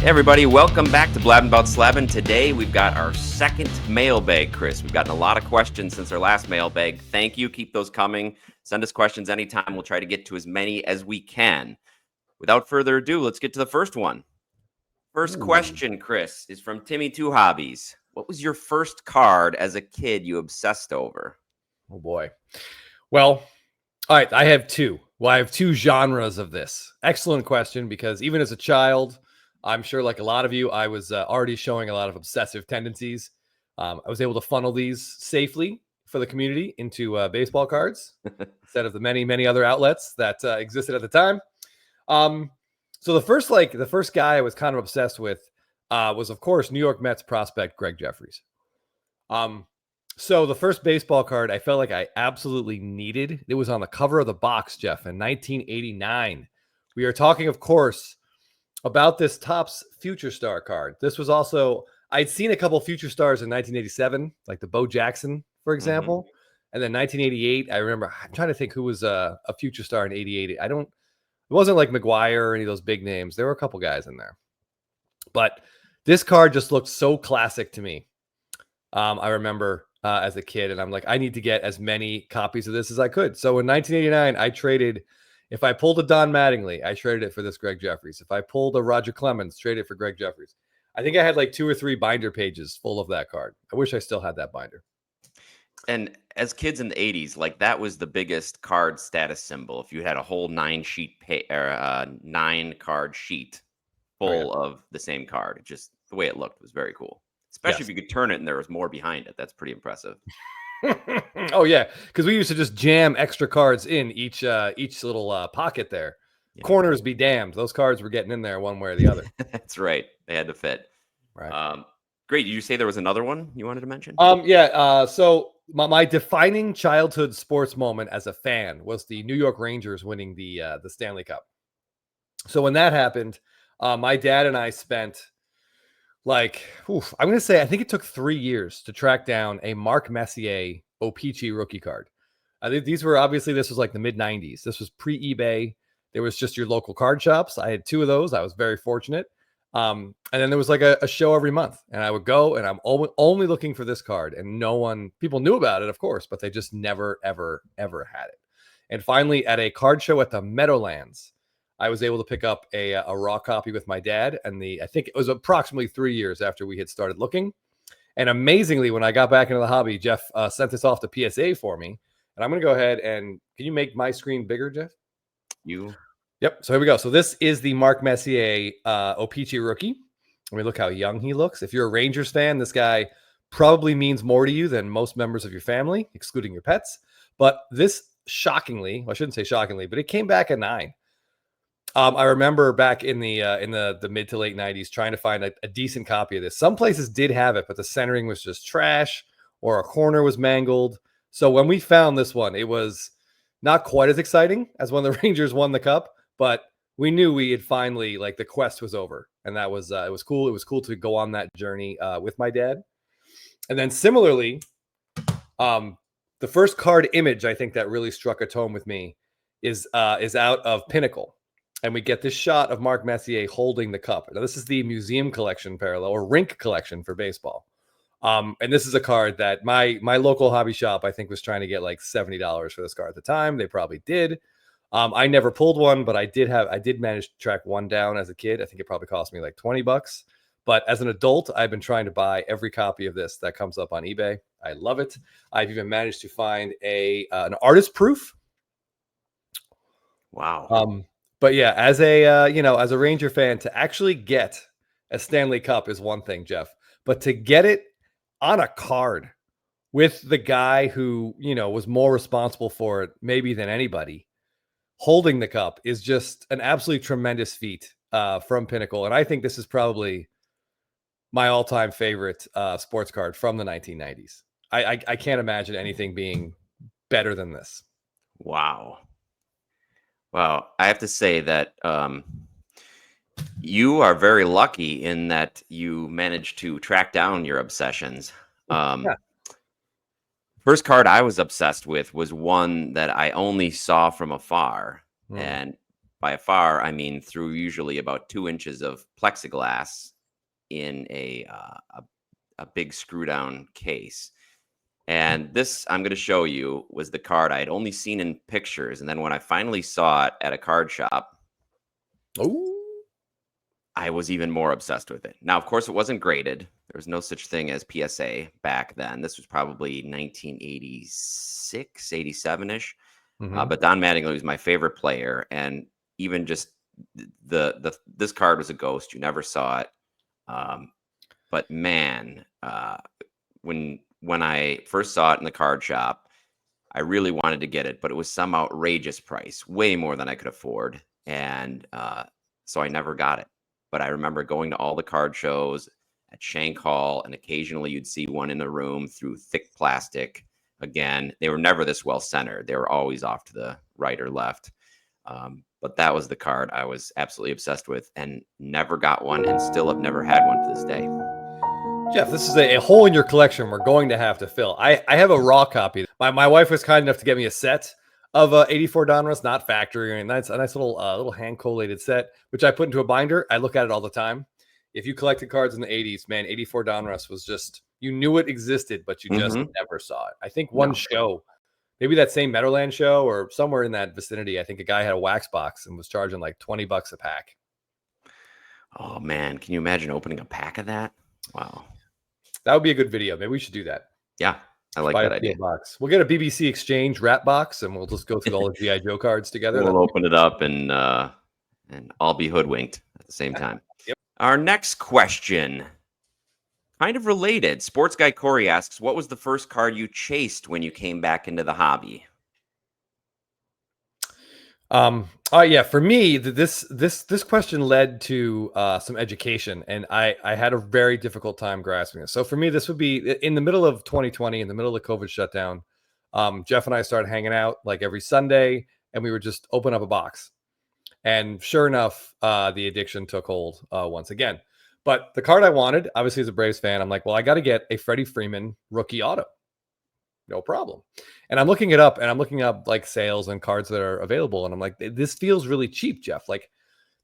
Hey everybody, welcome back to Blabbin' About Slabbin'. Today we've got our second mailbag, Chris. We've gotten a lot of questions since our last mailbag. Thank you. Keep those coming. Send us questions anytime. We'll try to get to as many as we can. Without further ado, let's get to the first one. First question, Chris, is from Timmy Two Hobbies. What was your first card as a kid you obsessed over? Oh boy. Well, all right, I have two. Well, I have two genres of this. Excellent question, because even as a child, I'm sure like a lot of you, I was already showing a lot of obsessive tendencies. I was able to funnel these safely for the community into baseball cards instead of the many, many other outlets that existed at the time. So the first guy I was kind of obsessed with was, of course, New York Mets prospect Greg Jeffries. So the first baseball card I felt like I absolutely needed. It was on the cover of the box, Jeff, in 1989. We are talking, of course, about this Topps Future Star card. This was also, I'd seen a couple Future Stars in 1987, like the Bo Jackson, for example. And then 1988, I remember, I'm trying to think who was a Future Star in 88. It wasn't like McGuire or any of those big names. There were a couple guys in there. But this card just looked so classic to me. I remember as a kid, and I'm like, I need to get as many copies of this as I could. So in 1989, I traded, if I pulled a Don Mattingly, I traded it for this Greg Jeffries. If I pulled a Roger Clemens, traded it for Greg Jeffries. I think I had like 2 or 3 binder pages full of that card. I wish I still had that binder. And as kids in the 80s, like that was the biggest card status symbol. If you had a whole 9 card sheet full of the same card, just the way it looked was very cool. Especially if you could turn it and there was more behind it. That's pretty impressive. Oh yeah, because we used to just jam extra cards in each little pocket there. Yeah. Corners be damned; those cards were getting in there one way or the other. That's right; they had to fit. Right. Great. Did you say there was another one you wanted to mention? Yeah. So my defining childhood sports moment as a fan was the New York Rangers winning the Stanley Cup. So when that happened, my dad and I spent, I'm going to say, I think it took 3 years to track down a Mark Messier O-Pee-Chee rookie card. This was like the mid 90s. This was pre-eBay. There was just your local card shops. I had 2 of those. I was very fortunate. And then there was like a show every month, and I would go, and I'm only looking for this card, and people knew about it, of course, but they just never, ever, ever had it. And finally, at a card show at the Meadowlands, I was able to pick up a raw copy with my dad, and I think it was approximately 3 years after we had started looking. And amazingly, when I got back into the hobby, Jeff sent this off to PSA for me. And I'm going to go ahead and, can you make my screen bigger, Jeff? Yep. So here we go. So this is the Mark Messier O-Pee-Chee rookie. I mean, look how young he looks. If you're a Rangers fan, this guy probably means more to you than most members of your family, excluding your pets. But this, shockingly, well, I shouldn't say shockingly, but it came back at 9. I remember back in the mid to late 90s trying to find a decent copy of this. Some places did have it, but the centering was just trash, or a corner was mangled. So when we found this one, it was not quite as exciting as when the Rangers won the cup, but we knew we had finally, like, the quest was over, and that was it was cool. It was cool to go on that journey with my dad. And then similarly, the first card image I think that really struck a tone with me is out of Pinnacle. And we get this shot of Mark Messier holding the cup. Now, this is the museum collection parallel, or rink collection for baseball. And this is a card that my local hobby shop, I think, was trying to get like $70 for this card at the time. They probably did. I never pulled one, but I did manage to track one down as a kid. I think it probably cost me like $20. But as an adult, I've been trying to buy every copy of this that comes up on eBay. I love it. I've even managed to find an artist proof. Wow. But yeah, as a Ranger fan, to actually get a Stanley Cup is one thing, Jeff. But to get it on a card with the guy who, was more responsible for it maybe than anybody, holding the cup, is just an absolutely tremendous feat from Pinnacle. And I think this is probably my all-time favorite sports card from the 1990s. I can't imagine anything being better than this. Wow. Well, I have to say that you are very lucky in that you managed to track down your obsessions. First card I was obsessed with was one that I only saw from afar. And by far, I mean through usually about 2 inches of plexiglass in a big screw down case. And this I'm going to show you was the card I had only seen in pictures, and then when I finally saw it at a card shop, Oh, I was even more obsessed with it. Now, of course, it wasn't graded. There was no such thing as PSA back then. This was probably 1986, 87-ish. But Don Mattingly was my favorite player, and even just this card was a ghost. You never saw it. But man, when I first saw it in the card shop, I really wanted to get it, but it was some outrageous price, way more than I could afford, and so I never got it. But I remember going to all the card shows at Shank Hall, and occasionally you'd see one in the room through thick plastic. Again, they were never this well centered. They were always off to the right or left. But that was the card I was absolutely obsessed with and never got one, and still have never had one to this day. Jeff, this is a hole in your collection we're going to have to fill. I have a raw copy. My wife was kind enough to get me a set of 84 Donruss, not factory. And that's a nice little hand collated set, which I put into a binder. I look at it all the time. If you collected cards in the 80s, man, 84 Donruss was just, you knew it existed, but you just never saw it. I think one show, maybe that same Meadowland show or somewhere in that vicinity, I think a guy had a wax box and was charging like $20 a pack. Oh, man. Can you imagine opening a pack of that? Wow. That would be a good video. Maybe we should do that. Yeah, I like that idea. Box. We'll get a BBC Exchange wrap box, and we'll just go through all the G.I. Joe cards together. We'll open it up, and I'll be hoodwinked at the same time. Yep. Our next question, kind of related. Sports Guy Corey asks, what was the first card you chased when you came back into the hobby? Yeah, for me, this question led to some education, and I had a very difficult time grasping it. So for me, this would be in the middle of 2020, in the middle of the COVID shutdown. Jeff and I started hanging out like every Sunday, and we would just open up a box. And sure enough, the addiction took hold once again. But the card I wanted, obviously as a Braves fan, I'm like, well, I got to get a Freddie Freeman rookie auto. No problem. And I'm looking it up, and I'm looking up like sales and cards that are available. And I'm like, this feels really cheap, Jeff. Like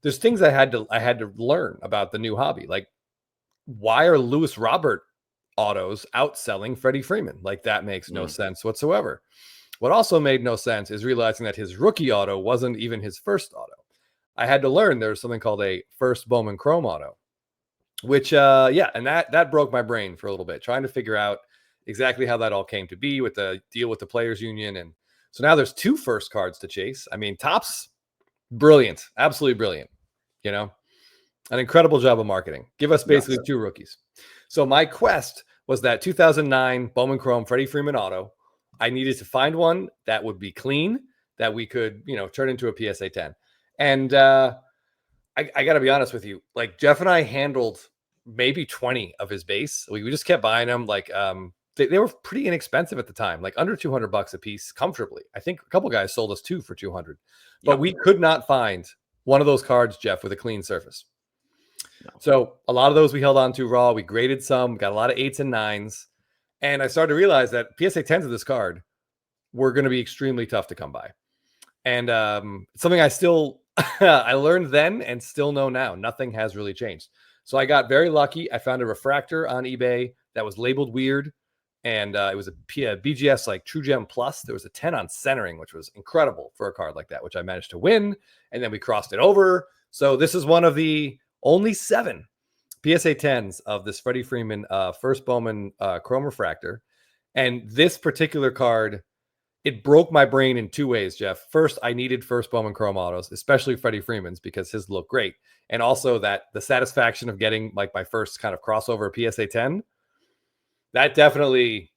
there's things I had to learn about the new hobby. Like, why are Lewis Robert autos outselling Freddie Freeman? Like that makes no sense whatsoever. What also made no sense is realizing that his rookie auto wasn't even his first auto. I had to learn there's something called a first Bowman Chrome auto, which and that broke my brain for a little bit, trying to figure out exactly how that all came to be with the deal with the players union. And so now there's 2 first cards to chase. I mean, Topps, brilliant, absolutely brilliant. You know, an incredible job of marketing. Give us basically 2 rookies. So my quest was that 2009 Bowman Chrome Freddie Freeman auto. I needed to find one that would be clean, that we could, turn into a PSA 10. And I got to be honest with you, like Jeff and I handled maybe 20 of his base. We just kept buying them. Like, they were pretty inexpensive at the time, like under $200 a piece comfortably. I think a couple guys sold us 2 for $200, but we could not find one of those cards, Jeff, with a clean surface. No. So a lot of those we held on to raw. We graded some, got a lot of 8s and 9s. And I started to realize that PSA 10s of this card were going to be extremely tough to come by. And something I still, I learned then and still know now, nothing has really changed. So I got very lucky. I found a refractor on eBay that was labeled weird. And it was a BGS like True Gem Plus. There was a 10 on centering, which was incredible for a card like that, which I managed to win. And then we crossed it over. So this is one of the only 7 PSA 10s of this Freddie Freeman first Bowman Chrome Refractor. And this particular card, it broke my brain in 2 ways, Jeff. First, I needed first Bowman Chrome autos, especially Freddie Freeman's, because his look great. And also that the satisfaction of getting like my first kind of crossover PSA 10, that definitely,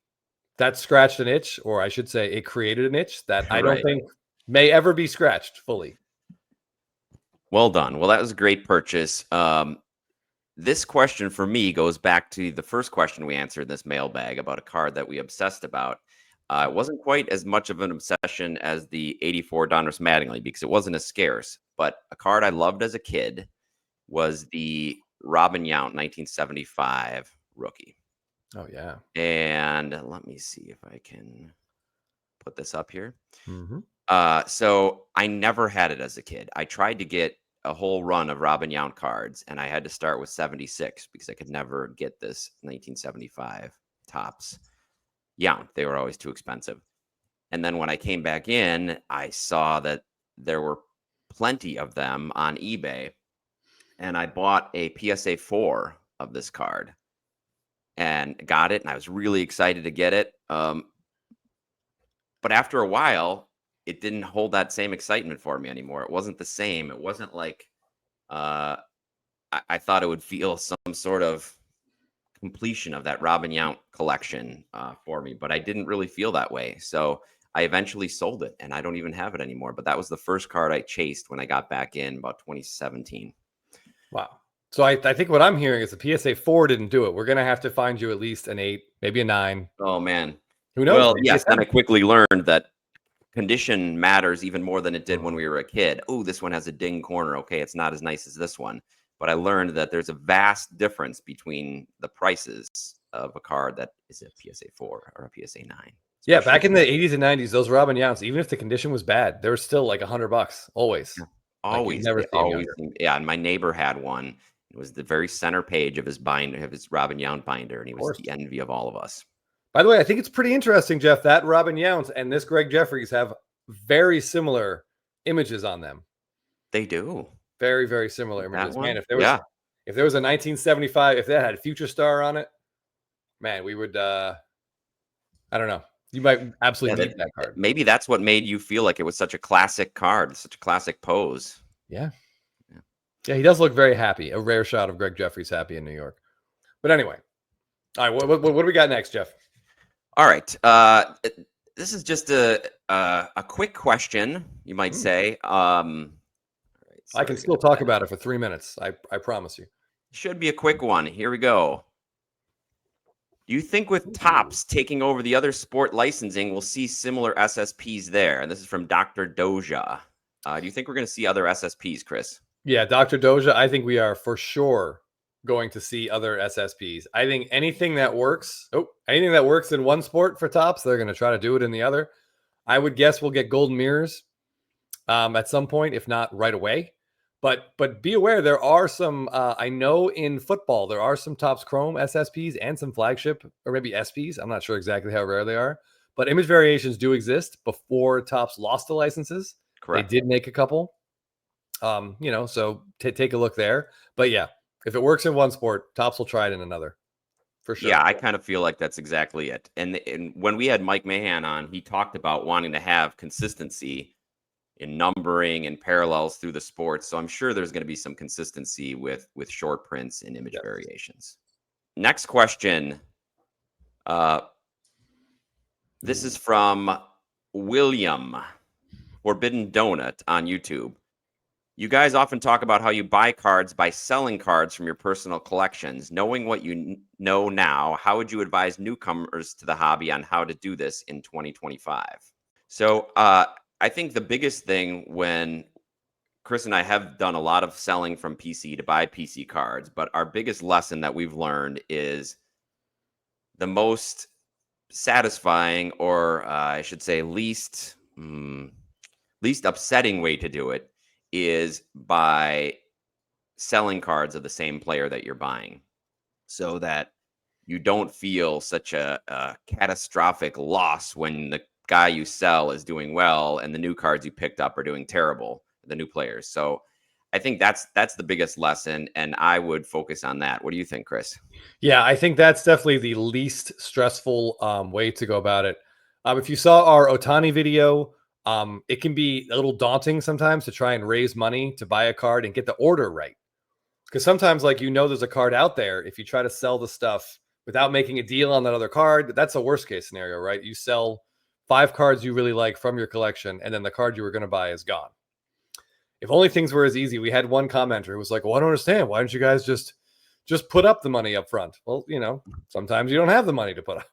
that scratched an itch, or I should say it created an itch that I don't think may ever be scratched fully. Well done. Well, that was a great purchase. This question for me goes back to the first question we answered in this mailbag about a card that we obsessed about. It wasn't quite as much of an obsession as the 84 Donruss Mattingly because it wasn't as scarce, but a card I loved as a kid was the Robin Yount 1975 rookie. Oh, yeah. And let me see if I can put this up here. So I never had it as a kid. I tried to get a whole run of Robin Yount cards, and I had to start with 76 because I could never get this 1975 tops Yount. They were always too expensive. And then when I came back in, I saw that there were plenty of them on eBay, and I bought a PSA 4 of this card and got it, and I was really excited to get it. But after a while, it didn't hold that same excitement for me anymore. It wasn't the same. It wasn't like uh, I thought it would feel some sort of completion of that Robin Yount collection for me, but I didn't really feel that way. So I eventually sold it, and I don't even have it anymore. But that was the first card I chased when I got back in about 2017. Wow. So I think what I'm hearing is the PSA 4 didn't do it. We're going to have to find you at least an 8, maybe a 9. Oh, man. Who knows? Well, Maybe yes. a Then I 10. quickly learned that condition matters even more than it did when we were a kid. Oh, this one has a ding corner. Okay, it's not as nice as this one. But I learned that there's a vast difference between the prices of a card that is a PSA 4 or a PSA 9. Yeah, back in the 80s and 90s, those Robin Younts, even if the condition was bad, they were still like $100 always. Yeah, Like, always, you'd never see them always. younger. Yeah, and my neighbor had one. It was the very center page of his binder, of his Robin Yount binder, and he was course. the envy of all of us. By the way, I think it's pretty interesting, Jeff, that Robin Yount and this Greg Jeffries have very similar images on them. They do. Very, very similar images. That Man, one? if there was a 1975, if that had a Future Star on it, man, we would I don't know. You might absolutely need that card. Maybe that's what made you feel like it was such a classic card, such a classic pose. Yeah. Yeah, he does look very happy. A rare shot of Greg Jeffries happy in New York. But anyway, all right, what do we got next, Jeff? All right. This is just a quick question, you might say. All right, I can still talk about it for 3 minutes. I promise you. Should be a quick one. Here we go. Do you think with Topps taking over the other sport licensing, we'll see similar SSPs there? And this is from Dr. Doja. Do you think we're going to see other SSPs, Chris? Yeah, Dr. Doja, I think we are for sure going to see other SSPs. I think anything that works in one sport for Topps, they're going to try to do it in the other. I would guess we'll get golden mirrors at some point, if not right away. But be aware, there are some, I know in football, there are some Topps Chrome SSPs and some flagship, or maybe SPs. I'm not sure exactly how rare they are. But image variations do exist before Topps lost the licenses. Correct. They did make a couple. So take a look there. But yeah, if it works in one sport, Topps will try it in another. For sure. Yeah, I kind of feel like that's exactly it. And when we had Mike Mahan on, he talked about wanting to have consistency in numbering and parallels through the sports. So I'm sure there's going to be some consistency with short prints and image variations. Next question. This is from William Forbidden Donut on YouTube. You guys often talk about how you buy cards by selling cards from your personal collections. Knowing what you know now, how would you advise newcomers to the hobby on how to do this in 2025? So I think the biggest thing, when Chris and I have done a lot of selling from PC to buy PC cards, but our biggest lesson that we've learned is the most satisfying, or I should say least upsetting way to do it is by selling cards of the same player that you're buying, so that you don't feel such a catastrophic loss when the guy you sell is doing well and the new cards you picked up are doing terrible, the new players. So I think that's the biggest lesson, and I would focus on that. What do you think, Chris? Yeah, I think that's definitely the least stressful way to go about it. If you saw our Otani video, it can be a little daunting sometimes to try and raise money to buy a card and get the order right. Because sometimes, there's a card out there. If you try to sell the stuff without making a deal on that other card, that's a worst case scenario, right? You sell 5 cards you really like from your collection, and then the card you were going to buy is gone. If only things were as easy. We had one commenter who was like, well, I don't understand. Why don't you guys just put up the money up front? Well, sometimes you don't have the money to put up.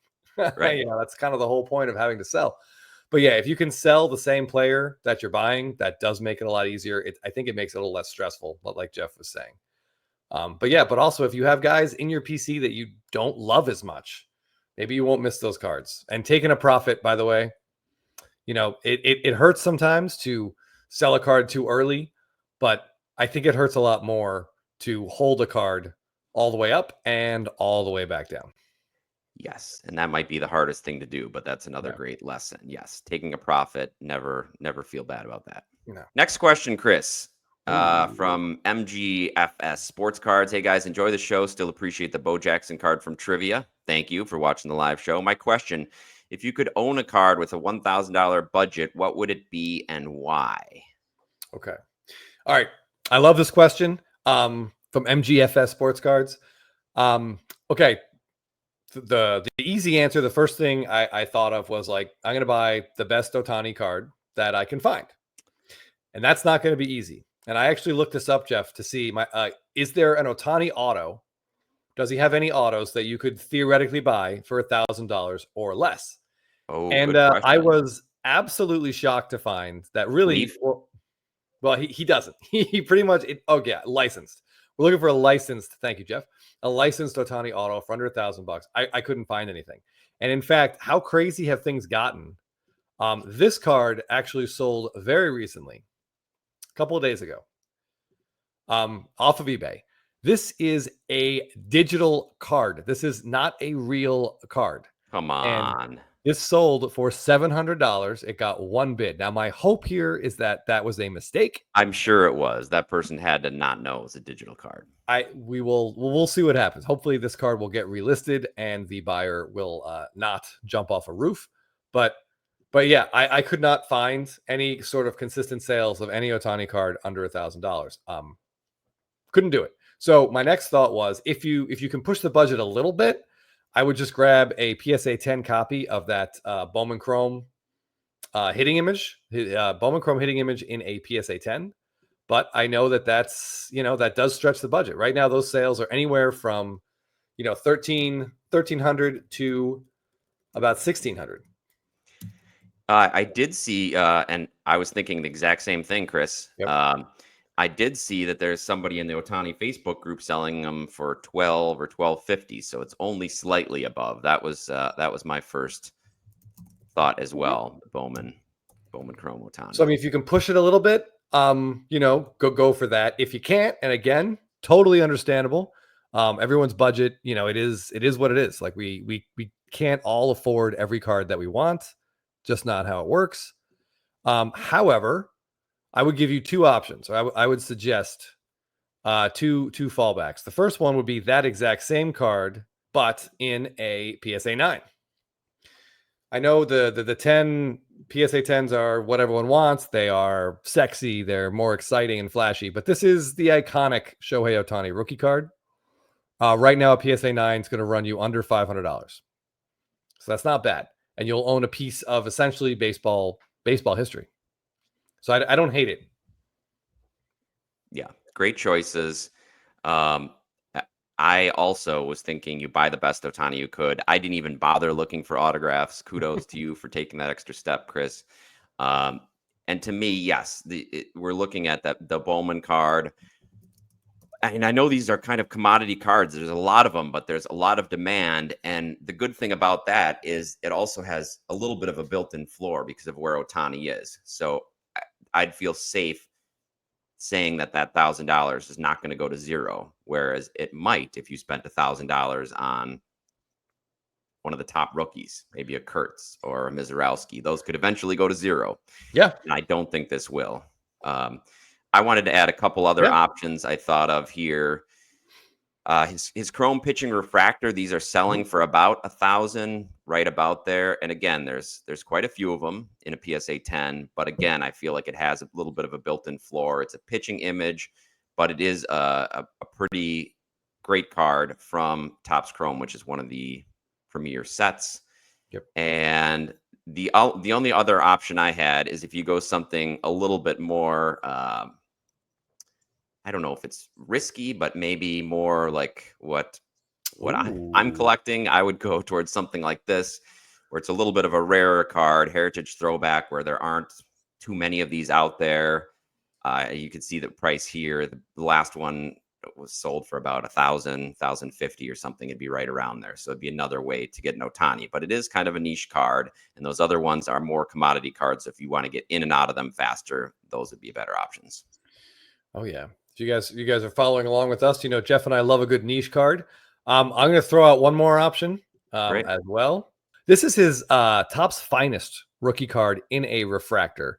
Right. That's kind of the whole point of having to sell. But yeah, if you can sell the same player that you're buying, that does make it a lot easier. I think it makes it a little less stressful, like Jeff was saying. But also if you have guys in your PC that you don't love as much, maybe you won't miss those cards. And taking a profit, by the way, It hurts sometimes to sell a card too early, but I think it hurts a lot more to hold a card all the way up and all the way back down. Yes, and that might be the hardest thing to do, but that's another Yeah. great lesson. Yes, taking a profit, never feel bad about that. No. Next question, Chris, Ooh. from MGFS Sports Cards. Hey guys, enjoy the show. Still appreciate the Bo Jackson card from Trivia. Thank you for watching the live show. My question: if you could own a card with a $1,000 budget, what would it be and why? Okay. All right. I love this question. From MGFS Sports Cards. Okay. The easy answer, the first thing I thought of was like, I'm going to buy the best Ohtani card that I can find. And that's not going to be easy. And I actually looked this up, Jeff, to see is there an Ohtani auto? Does he have any autos that you could theoretically buy for $1,000 or less? Oh, And good question. I was absolutely shocked to find that really, Leaf? well, he doesn't. He pretty much, licensed. We're looking for a licensed, thank you, Jeff, a licensed Ohtani auto for under $1,000. I couldn't find anything. And in fact, how crazy have things gotten? This card actually sold very recently, a couple of days ago, off of eBay. This is a digital card. This is not a real card. Come And on. this sold for $700. It got one bid. Now, my hope here is that that was a mistake. I'm sure it was. That person had to not know it was a digital card. We'll see what happens. Hopefully, this card will get relisted and the buyer will not jump off a roof. But yeah, I could not find any sort of consistent sales of any Ohtani card under $1,000. Couldn't do it. So my next thought was, if you can push the budget a little bit, I would just grab a PSA 10 copy of that Bowman Chrome hitting image, Bowman Chrome hitting image in a PSA 10. But I know that that does stretch the budget. Right now, those sales are anywhere from, $1,300 to about $1,600. I did see, and I was thinking the exact same thing, Chris. Yep. I did see that there's somebody in the Ohtani Facebook group selling them for $12 or $12.50, so it's only slightly above. That was my first thought as well. Bowman Chrome Ohtani. So I mean, if you can push it a little bit, go for that. If you can't, and again, totally understandable. Everyone's budget, it is what it is. Like we can't all afford every card that we want. Just not how it works. However, I would give you two options, or I would suggest two fallbacks. The first one would be that exact same card, but in a PSA 9. I know the 10 PSA 10s are what everyone wants. They are sexy. They're more exciting and flashy. But this is the iconic Shohei Ohtani rookie card. Right now, a PSA 9 is going to run you under $500. So that's not bad. And you'll own a piece of essentially baseball history. So I don't hate it. Yeah, great choices. I also was thinking you buy the best Ohtani you could. I didn't even bother looking for autographs. Kudos to you for taking that extra step, Chris. And to me, yes, we're looking at the Bowman card. And I know these are kind of commodity cards. There's a lot of them, but there's a lot of demand. And the good thing about that is it also has a little bit of a built-in floor because of where Ohtani is. So I'd feel safe saying that $1,000 is not going to go to zero, whereas it might if you spent $1,000 on one of the top rookies, maybe a Kurtz or a Mizorowski. Those could eventually go to zero. Yeah. And I don't think this will. I wanted to add a couple other options I thought of here. His Chrome pitching refractor, these are selling for about $1,000, right about there. And again, there's quite a few of them in a PSA 10, but again, I feel like it has a little bit of a built-in floor. It's a pitching image, but it is a pretty great card from Topps Chrome, which is one of the premier sets. Yep. And the only other option I had is if you go something a little bit more I don't know if it's risky, but maybe more like what I'm collecting. I would go towards something like this, where it's a little bit of a rarer card, heritage throwback, where there aren't too many of these out there. You can see the price here. The last one was sold for about 1,050 or something, it'd be right around there. So it'd be another way to get an Ohtani, but it is kind of a niche card. And those other ones are more commodity cards. If you want to get in and out of them faster, those would be better options. Oh yeah. If you guys are following along with us, Jeff and I love a good niche card. I'm going to throw out one more option as well. This is his Topps Finest rookie card in a refractor.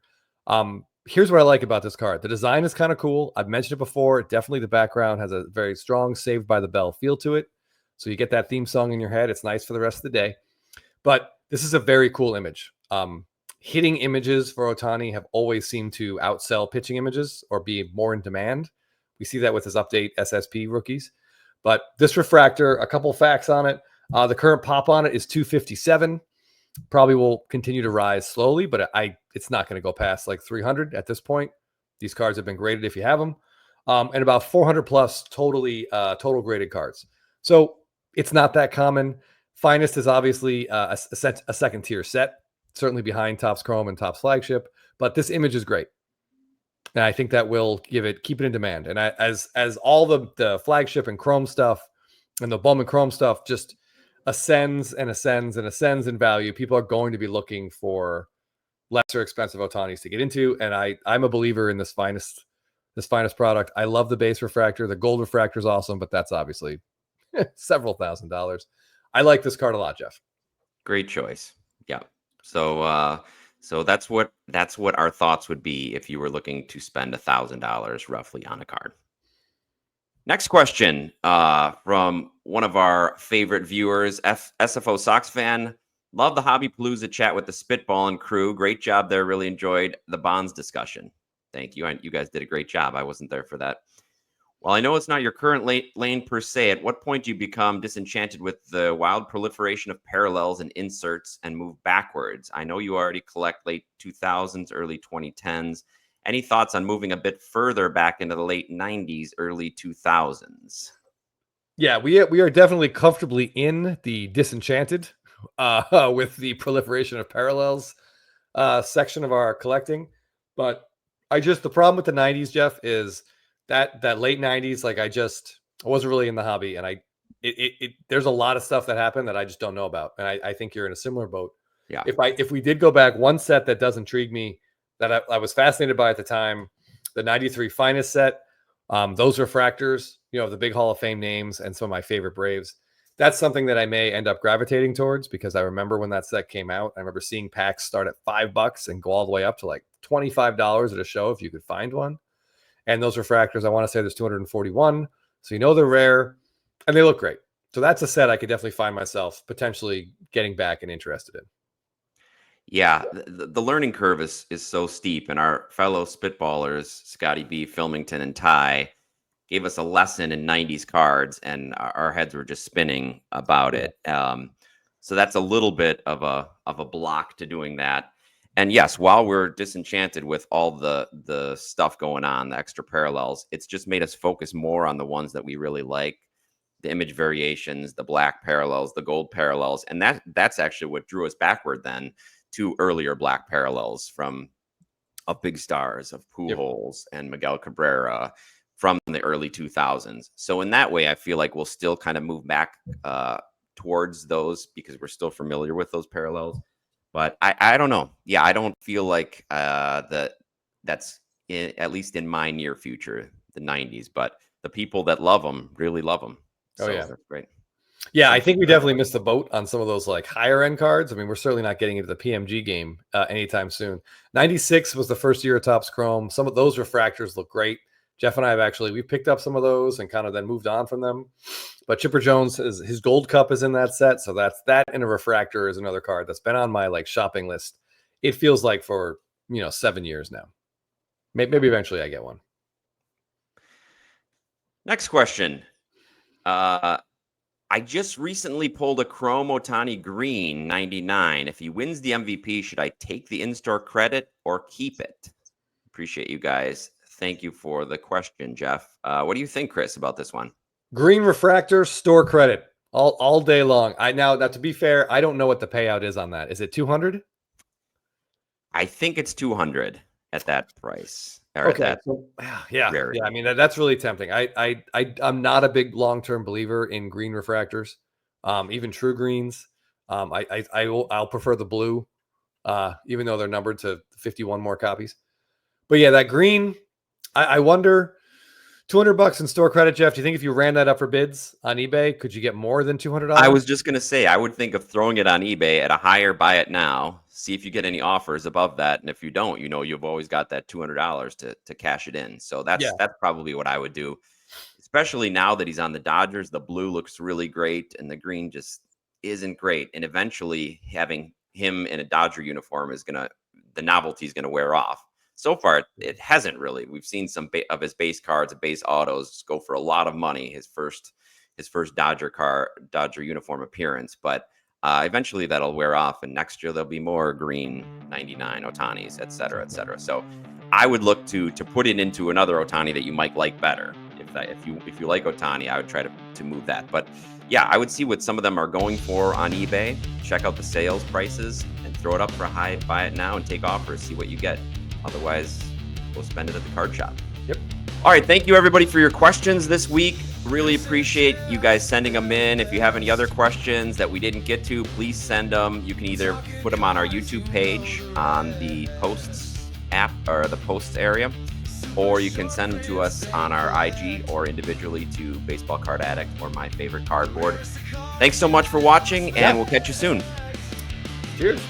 Here's what I like about this card. The design is kind of cool. I've mentioned it before. Definitely the background has a very strong Saved by the Bell feel to it. So you get that theme song in your head. It's nice for the rest of the day. But this is a very cool image. Hitting images for Ohtani have always seemed to outsell pitching images or be more in demand. We see that with his update SSP rookies. But this refractor, a couple facts on it. The current pop on it is 257. Probably will continue to rise slowly, but it's not going to go past like 300 at this point. These cards have been graded if you have them. And about 400 plus total graded cards. So it's not that common. Finest is obviously a second tier set, certainly behind Topps Chrome and Topps Flagship, but this image is great. And I think that will keep it in demand. And as all the Flagship and Chrome stuff and the Bowman Chrome stuff just ascends and ascends and ascends in value, people are going to be looking for lesser expensive Ohtanis to get into. And I'm a believer in this finest product. I love the base refractor. The gold refractor is awesome, but that's obviously several $1,000s. I like this card a lot, Jeff. Great choice. Yeah. So that's what our thoughts would be if you were looking to spend $1,000 roughly on a card. Next question from one of our favorite viewers, SFO Sox fan. Love the Hobby Palooza chat with the Spitball and crew. Great job there. Really enjoyed the bonds discussion. Thank you. And you guys did a great job. I wasn't there for that. While I know it's not your current lane per se, at what point do you become disenchanted with the wild proliferation of parallels and inserts and move backwards? I know you already collect late 2000s, early 2010s. Any thoughts on moving a bit further back into the late 90s, early 2000s? Yeah, we are definitely comfortably in the disenchanted with the proliferation of parallels section of our collecting. But the problem with the 90s, Jeff, is that late 90s, like I wasn't really in the hobby, and there's a lot of stuff that happened that I just don't know about. And I think you're in a similar boat. Yeah. If we did go back, one set that does intrigue me that I was fascinated by at the time, the 93 Finest set, those refractors, the big Hall of Fame names and some of my favorite Braves. That's something that I may end up gravitating towards because I remember when that set came out. I remember seeing packs start at $5 and go all the way up to like $25 at a show if you could find one. And those refractors, I want to say there's 241. So they're rare and they look great. So that's a set I could definitely find myself potentially getting back and interested in. Yeah, the learning curve is so steep, and our fellow spitballers, Scotty B, Filmington, and Ty, gave us a lesson in 90s cards, and our heads were just spinning about it. So that's a little bit of a block to doing that. And yes, while we're disenchanted with all the stuff going on, the extra parallels, it's just made us focus more on the ones that we really like, the image variations, the black parallels, the gold parallels, and that's actually what drew us backward then to earlier black parallels of big stars, of Pujols and Miguel Cabrera from the early 2000s. So in that way, I feel like we'll still kind of move back towards those because we're still familiar with those parallels. But I don't know. Yeah, I don't feel like that's at least in my near future, the 90s. But the people that love them really love them. So that's great. Yeah, I think we definitely missed the boat on some of those like higher end cards. I mean, we're certainly not getting into the PMG game anytime soon. 96 was the first year of Topps Chrome. Some of those refractors look great. Jeff and I we've picked up some of those and kind of then moved on from them. But Chipper Jones, his Gold Cup is in that set. So that and a refractor is another card that's been on my like shopping list. It feels like for, 7 years now. Maybe eventually I get one. Next question. I just recently pulled a Chrome Ohtani Green 99. If he wins the MVP, should I take the in-store credit or keep it? Appreciate you guys. Thank you for the question, Jeff. What do you think, Chris, about this one? Green refractor, store credit all day long. Now, to be fair, I don't know what the payout is on that. Is it 200? I think it's 200. at that price. Or at that So, yeah. rarity. I mean, that's really tempting. I'm not a big long-term believer in green refractors, even true greens. I'll prefer the blue, even though they're numbered to 51 more copies. But yeah, that green, I wonder. $200 in store credit, Jeff. Do you think if you ran that up for bids on eBay, could you get more than $200? I was just going to say, I would think of throwing it on eBay at a higher buy it now, see if you get any offers above that. And if you don't, you've always got that $200 to cash it in. So that's probably what I would do, especially now that he's on the Dodgers. The blue looks really great and the green just isn't great. And eventually having him in a Dodger uniform the novelty is going to wear off. So far, it hasn't really. We've seen some of his base cards, base autos go for a lot of money. His first Dodger uniform appearance, but eventually that'll wear off, and next year there'll be more green 99 Ohtanis, et cetera, et cetera. So I would look to put it into another Ohtani that you might like better. If you like Ohtani, I would try to move that. But yeah, I would see what some of them are going for on eBay. Check out the sales prices and throw it up for a high. Buy it now and take offers. See what you get. Otherwise, go spend it at the card shop. Yep. All right. Thank you, everybody, for your questions this week. Really appreciate you guys sending them in. If you have any other questions that we didn't get to, please send them. You can either put them on our YouTube page on the posts app or the posts area, or you can send them to us on our IG or individually to Baseball Card Addict or My Favorite Cardboard. Thanks so much for watching, and we'll catch you soon. Cheers.